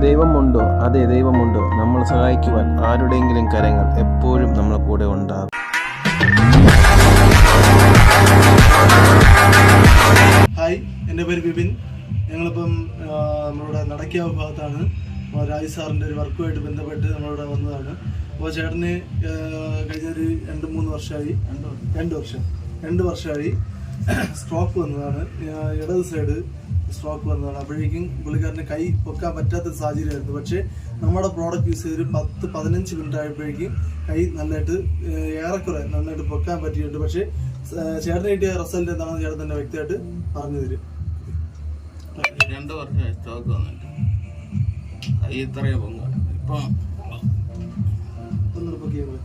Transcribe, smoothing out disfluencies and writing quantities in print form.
ദൈവമുണ്ടോ? അതെ, ദൈവമുണ്ട്. നമ്മൾ സഹായിക്കുവാൻ ആരുടെയെങ്കിലും കരങ്ങൾ എപ്പോഴും നമ്മളെ കൂടെ ഉണ്ടാകും. ഹായ്, എൻ്റെ പേര് ബിപിൻ. ഞങ്ങളിപ്പം നമ്മളുടെ നടക്കാവ് ഭാഗത്താണ്. രാജ് സാറിൻ്റെ ഒരു വർക്കുമായിട്ട് ബന്ധപ്പെട്ട് നമ്മളിവിടെ വന്നതാണ്. അപ്പോൾ ചേട്ടന് കഴിഞ്ഞൊരു 2-3 വർഷമായി, 2 വർഷമായി സ്ട്രോക്ക് വന്നതാണ്. ഇടത് സൈഡ് സ്ട്രോക്ക് വന്നതാണ്. അപ്പോഴേക്കും പുള്ളിക്കാരന് കൈ പൊക്കാൻ പറ്റാത്തൊരു സാഹചര്യമായിരുന്നു. പക്ഷേ നമ്മുടെ പ്രോഡക്റ്റ് യൂസ് ചെയ്തൊരു 10-15 മിനിറ്റ് ആയപ്പോഴേക്കും കൈ ഏറെക്കുറെ നന്നായിട്ട് പൊക്കാൻ പറ്റിയിട്ടുണ്ട്. പക്ഷേ ചേട്ടന് കിട്ടിയ റിസൾട്ട് എന്താണെന്ന് ചേട്ടൻ തന്നെ വ്യക്തമായിട്ട് പറഞ്ഞു തരും. 2 വർഷമായി സ്ട്രോക്ക് വന്നിട്ട് കൈ ഇത്രയും പൊങ്ങ. ഇപ്പം ഒന്നും പൊക്കിയത്